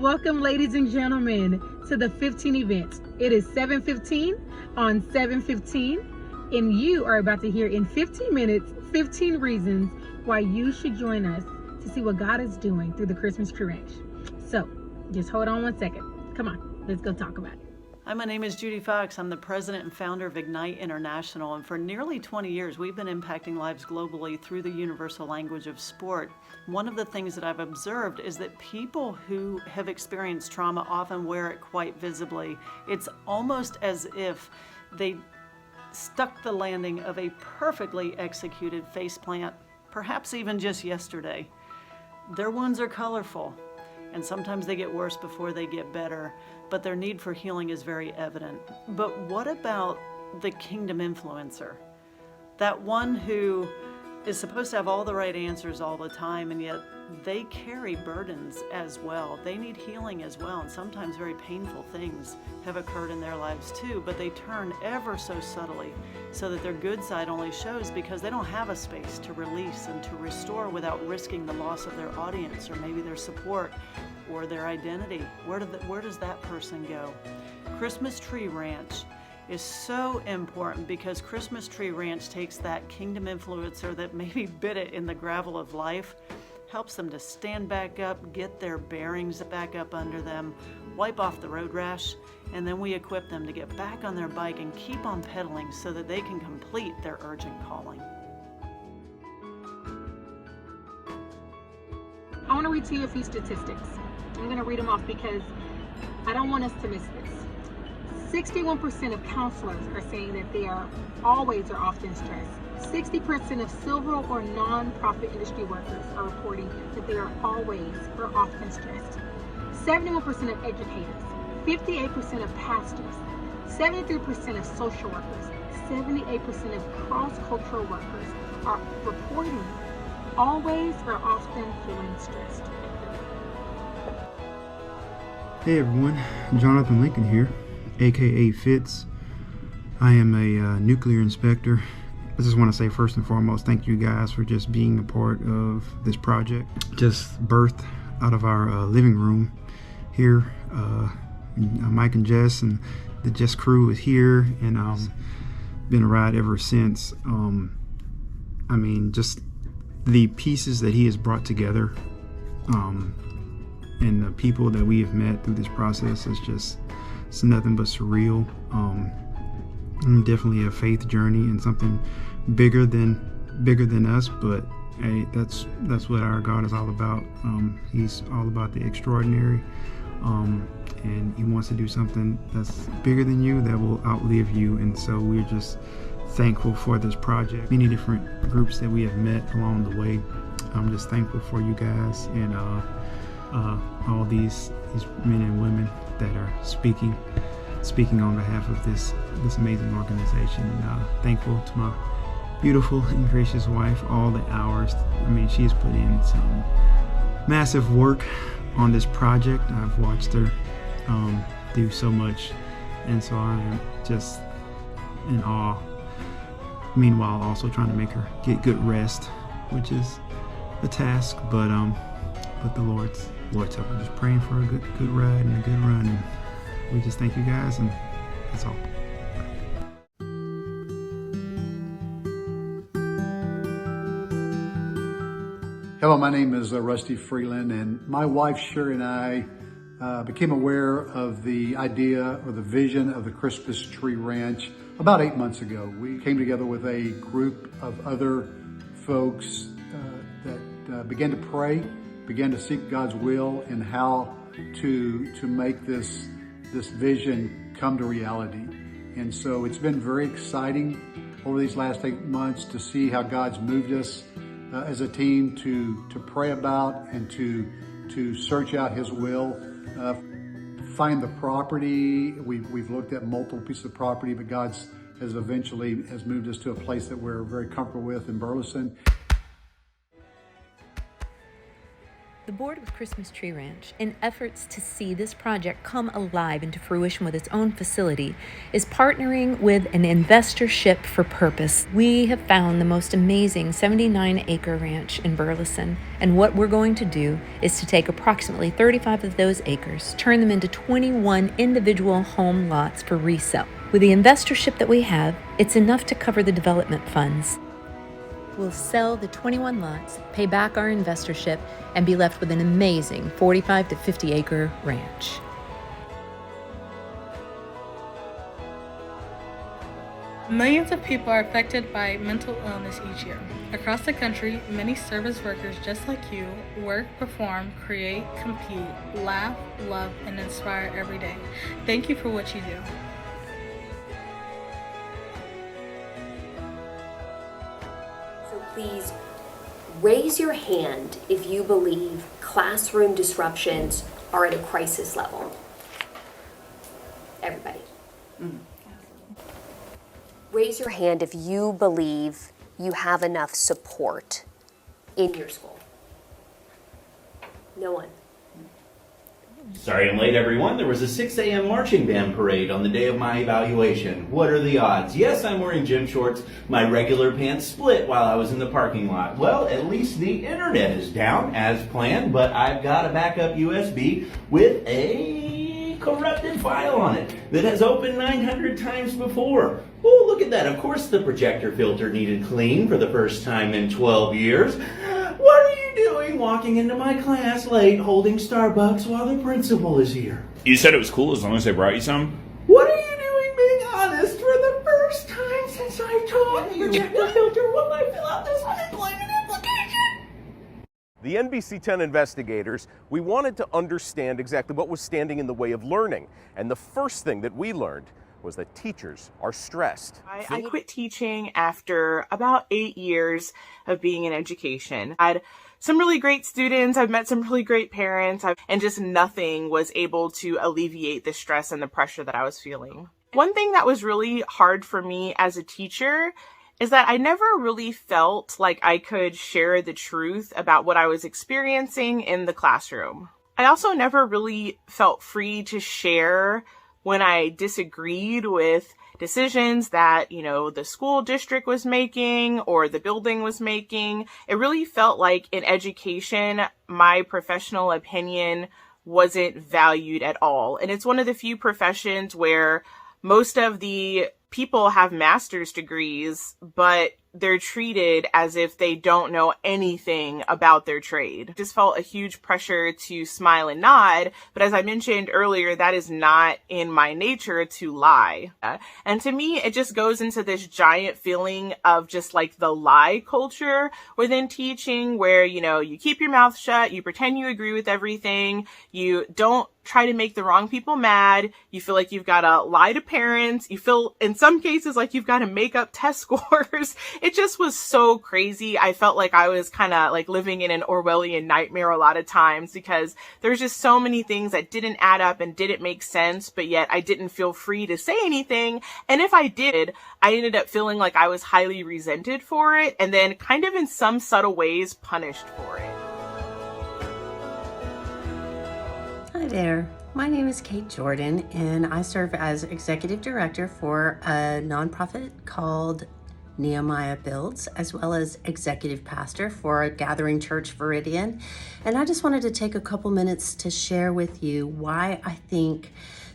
Welcome, ladies and gentlemen, to the 15 event. It is 7:15 on 7:15, and you are about to hear in 15 minutes 15 reasons why you should join us to see what God is doing through the Christmas Tree Ranch. So just hold on one second. Come on, let's go talk about it. Hi, my name is Judy Fox. I'm the president and founder of Ignite International, and for nearly 20 years, we've been impacting lives globally through the universal language of sport. One of the things that I've observed is that people who have experienced trauma often wear it quite visibly. It's almost as if they stuck the landing of a perfectly executed faceplant, perhaps even just yesterday. Their wounds are colorful, and sometimes they get worse before they get better, but their need for healing is very evident. But what about the kingdom influencer? That one who is supposed to have all the right answers all the time, and yet they carry burdens as well. They need healing as well, and sometimes very painful things have occurred in their lives too, but they turn ever so subtly so that their good side only shows because they don't have a space to release and to restore without risking the loss of their audience or maybe their support or their identity. Where does that person go? Christmas Tree Ranch is so important because Christmas Tree Ranch takes that kingdom influencer that maybe bit it in the gravel of life, helps them to stand back up, get their bearings back up under them, wipe off the road rash, and then we equip them to get back on their bike and keep on pedaling so that they can complete their urgent calling. I want to read to you a few statistics. I'm going to read them off because I don't want us to miss this. 61% of counselors are saying that they are always or often stressed. 60% of civil or non-profit industry workers are reporting that they are always or often stressed. 71% of educators, 58% of pastors, 73% of social workers, 78% of cross-cultural workers are reporting always or often feeling stressed. Hey everyone, Jonathan Lincoln here, aka Fitz. I am a nuclear inspector. I just want to say first and foremost, thank you guys for just being a part of this project. Just birthed out of our living room here. Mike and Jess and the Jess crew is here, and been a ride ever since. I mean, just the pieces that he has brought together, and the people that we have met through this process is just, it's nothing but surreal. Definitely a faith journey and something bigger than us, but hey, that's what our God is all about. He's all about the extraordinary, and he wants to do something that's bigger than you, that will outlive you. And so we're just thankful for this project. Many different groups that we have met along the way. I'm just thankful for you guys and all these men and women that are speaking on behalf of this amazing organization. And thankful to my beautiful and gracious wife, all the hours. I mean, she's put in some massive work on this project. I've watched her do so much, and so I am just in awe. Meanwhile, also trying to make her get good rest, which is a task, but the Lord's help. I'm just praying for a good ride and a good run, and we just thank you guys, and that's all. Hello, my name is Rusty Freeland, and my wife Sherry and I became aware of the idea or the vision of the Christmas Tree Ranch about 8 months ago. We came together with a group of other folks that began to pray, began to seek God's will and how to make this vision come to reality. And so it's been very exciting over these last 8 months to see how God's moved us as a team to pray about and to search out His will, find the property. We've looked at multiple pieces of property, but God's has moved us to a place that we're very comfortable with in Burleson. The board of Christmas Tree Ranch, in efforts to see this project come alive into fruition with its own facility, is partnering with an investorship for purpose. We have found the most amazing 79-acre ranch in Burleson, and what we're going to do is to take approximately 35 of those acres, turn them into 21 individual home lots for resale. With the investorship that we have, it's enough to cover the development funds. We'll sell the 21 lots, pay back our investorship, and be left with an amazing 45 to 50 acre ranch. Millions of people are affected by mental illness each year. Across the country, many service workers just like you work, perform, create, compete, laugh, love, and inspire every day. Thank you for what you do. Please raise your hand if you believe classroom disruptions are at a crisis level. Everybody. Raise your hand if you believe you have enough support in your school. No one. Sorry I'm late, everyone. There was a 6 a.m. marching band parade on the day of my evaluation. What are the odds? Yes, I'm wearing gym shorts. My regular pants split while I was in the parking lot. Well, at least the internet is down as planned, but I've got a backup USB with a corrupted file on it that has opened 900 times before. Oh, look at that. Of course the projector filter needed clean for the first time in 12 years. What are you doing walking into my class late holding Starbucks while the principal is here? You said it was cool as long as I brought you some? What are you doing being honest for the first time since I taught you? Projector filter while I fill out this unemployment application. The NBC 10 investigators, we wanted to understand exactly what was standing in the way of learning. And the first thing that we learned was that teachers are stressed. I quit teaching after about 8 years of being in education. I had some really great students, I've met some really great parents, and just nothing was able to alleviate the stress and the pressure that I was feeling. One thing that was really hard for me as a teacher is that I never really felt like I could share the truth about what I was experiencing in the classroom. I also never really felt free to share when I disagreed with decisions that, the school district was making or the building was making. It really felt like in education, my professional opinion wasn't valued at all. And it's one of the few professions where most of the people have master's degrees, but they're treated as if they don't know anything about their trade. It just felt a huge pressure to smile and nod. But as I mentioned earlier, that is not in my nature to lie. And to me, it just goes into this giant feeling of just like the lie culture within teaching where, you keep your mouth shut, you pretend you agree with everything, you don't try to make the wrong people mad, you feel like you've got to lie to parents, you feel in some cases like you've got to make up test scores. It just was so crazy. I felt like I was kind of like living in an Orwellian nightmare a lot of times because there's just so many things that didn't add up and didn't make sense, but yet I didn't feel free to say anything. And if I did, I ended up feeling like I was highly resented for it and then kind of in some subtle ways punished for it. Hi there. My name is Kate Jordan, and I serve as executive director for a nonprofit called Nehemiah Builds, as well as executive pastor for a Gathering Church Viridian. And I just wanted to take a couple minutes to share with you why I think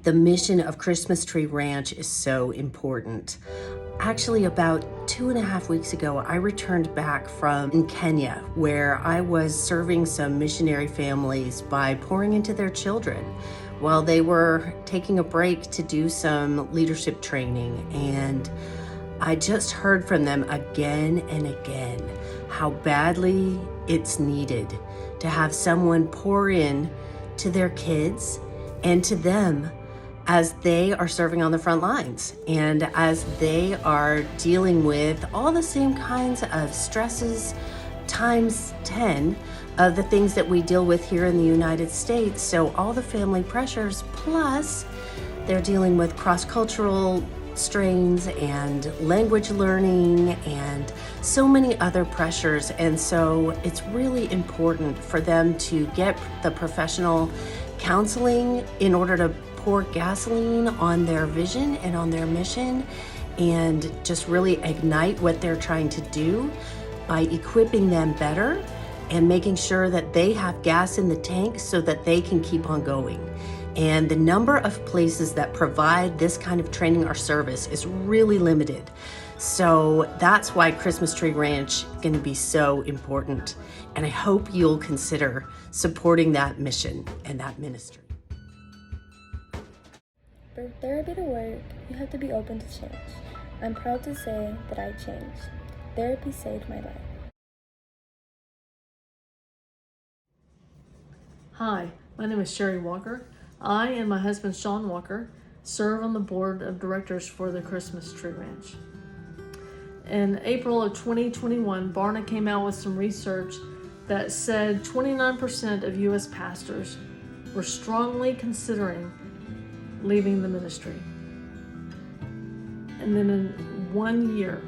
the mission of Christmas Tree Ranch is so important. Actually, about 2.5 weeks ago, I returned back from Kenya, where I was serving some missionary families by pouring into their children while they were taking a break to do some leadership training. And I just heard from them again and again how badly it's needed to have someone pour in to their kids and to them as they are serving on the front lines and as they are dealing with all the same kinds of stresses times 10 of the things that we deal with here in the United States. So all the family pressures, plus they're dealing with cross-cultural strains and language learning and so many other pressures. And so it's really important for them to get the professional counseling in order to pour gasoline on their vision and on their mission and just really ignite what they're trying to do by equipping them better and making sure that they have gas in the tank so that they can keep on going. And the number of places that provide this kind of training or service is really limited. So that's why Christmas Tree Ranch is going to be so important. And I hope you'll consider supporting that mission and that ministry. For therapy to work, you have to be open to change. I'm proud to say that I changed. Therapy saved my life. Hi, my name is Sherry Walker. I and my husband Sean Walker serve on the board of directors for the Christmas Tree Ranch. In April of 2021, Barna came out with some research that said 29% of U.S. pastors were strongly considering leaving the ministry. And then in 1 year,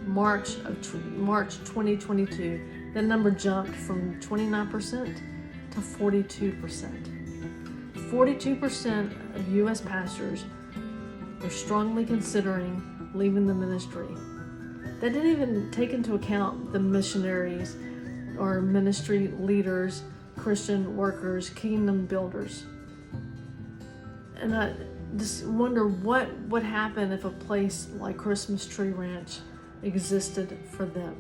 March 2022, that number jumped from 29% to 42%. 42% of U.S. pastors were strongly considering leaving the ministry. That didn't even take into account the missionaries or ministry leaders, Christian workers, kingdom builders. And I just wonder what would happen if a place like Christmas Tree Ranch existed for them.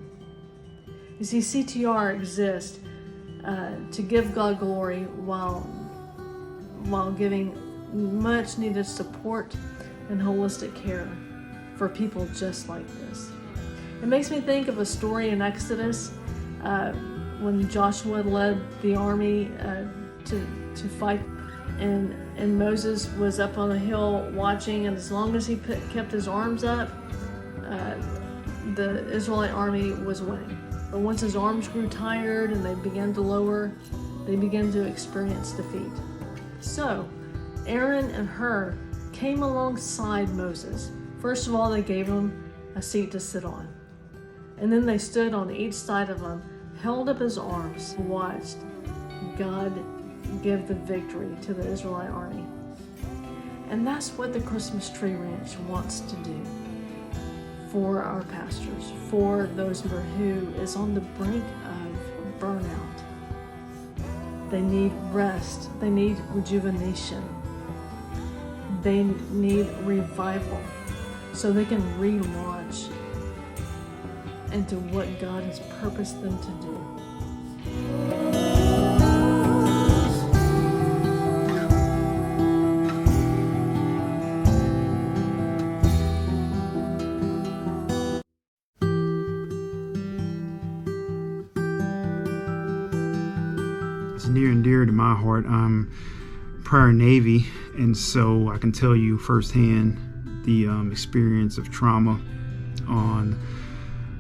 You see, CTR exists to give God glory while giving much needed support and holistic care for people just like this. It makes me think of a story in Exodus when Joshua led the army to fight, and Moses was up on a hill watching, and as long as he kept his arms up, the Israelite army was winning. But once his arms grew tired and they began to lower, they began to experience defeat. So Aaron and Hur came alongside Moses. First of all, they gave him a seat to sit on. And then they stood on each side of him, held up his arms, and watched God give the victory to the Israelite army. And that's what the Christmas Tree Ranch wants to do for our pastors, for those who is on the brink of burnout. They need rest. They need rejuvenation. They need revival so they can relaunch into what God has purposed them to do. It's near and dear to my heart. I'm prior Navy, and so I can tell you firsthand the experience of trauma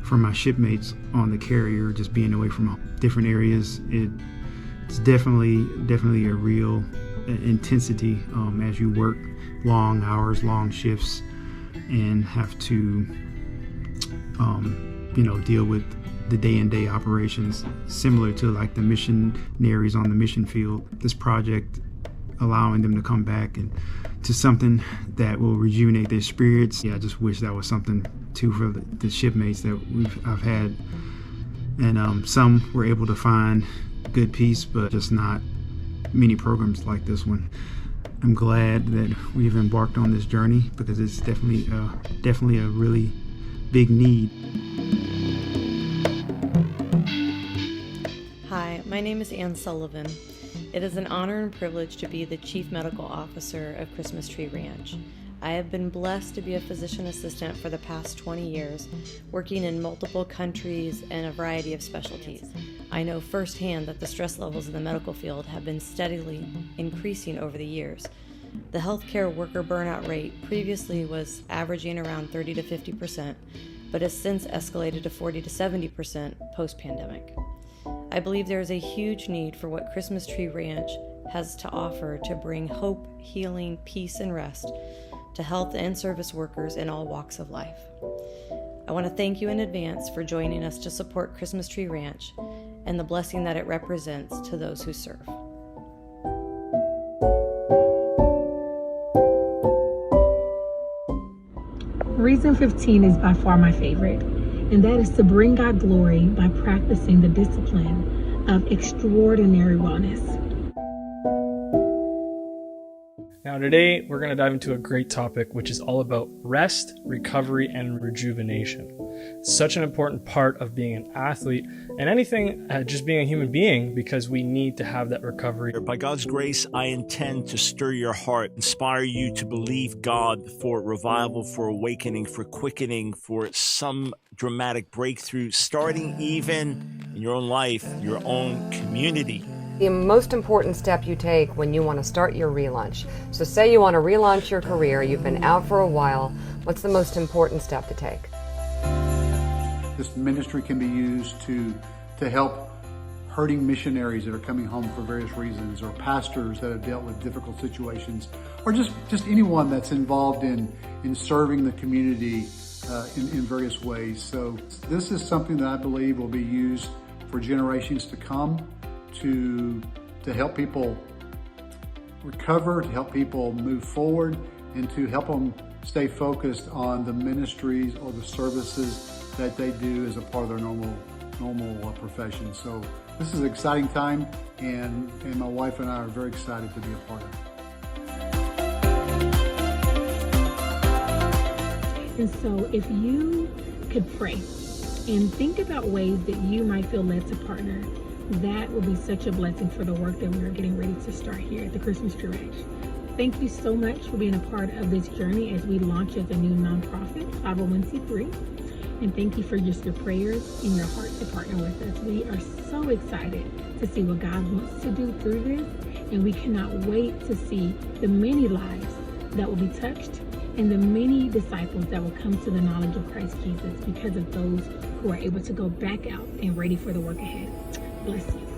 for my shipmates on the carrier, just being away from different areas. It's definitely a real intensity as you work long hours, long shifts, and have to deal with the day-in-day operations, similar to like the missionaries on the mission field. This project allowing them to come back and to something that will rejuvenate their spirits. Yeah, I just wish that was something too for the shipmates that I've had, and some were able to find good peace, but just not many programs like this one. I'm glad that we've embarked on this journey because it's definitely a really big need. Hi, my name is Ann Sullivan. It is an honor and privilege to be the Chief Medical Officer of Christmas Tree Ranch. I have been blessed to be a physician assistant for the past 20 years, working in multiple countries and a variety of specialties. I know firsthand that the stress levels in the medical field have been steadily increasing over the years. The healthcare worker burnout rate previously was averaging around 30 to 50%, but has since escalated to 40 to 70% post-pandemic. I believe there is a huge need for what Christmas Tree Ranch has to offer to bring hope, healing, peace, and rest to health and service workers in all walks of life. I want to thank you in advance for joining us to support Christmas Tree Ranch and the blessing that it represents to those who serve. Reason 15 is by far my favorite, and that is to bring God glory by practicing the discipline of extraordinary wellness. Now today, we're going to dive into a great topic, which is all about rest, recovery, and rejuvenation. It's such an important part of being an athlete and anything, just being a human being, because we need to have that recovery. By God's grace, I intend to stir your heart, inspire you to believe God for revival, for awakening, for quickening, for some dramatic breakthrough, starting even in your own life, your own community. The most important step you take when you want to start your relaunch. So say you want to relaunch your career, you've been out for a while, what's the most important step to take? This ministry can be used to help hurting missionaries that are coming home for various reasons, or pastors that have dealt with difficult situations, or just anyone that's involved in serving the community in various ways. So this is something that I believe will be used for generations to come to help people recover, to help people move forward, and to help them stay focused on the ministries or the services that they do as a part of their normal profession. So this is an exciting time, and my wife and I are very excited to be a part of it. And so if you could pray and think about ways that you might feel led to partner, that will be such a blessing for the work that we're getting ready to start here at the Christmas Tree Ranch. Thank you so much for being a part of this journey as we launch as a new nonprofit, 501c3. And thank you for just your prayers and your heart to partner with us. We are so excited to see what God wants to do through this. And we cannot wait to see the many lives that will be touched and the many disciples that will come to the knowledge of Christ Jesus because of those who are able to go back out and ready for the work ahead. Bless you.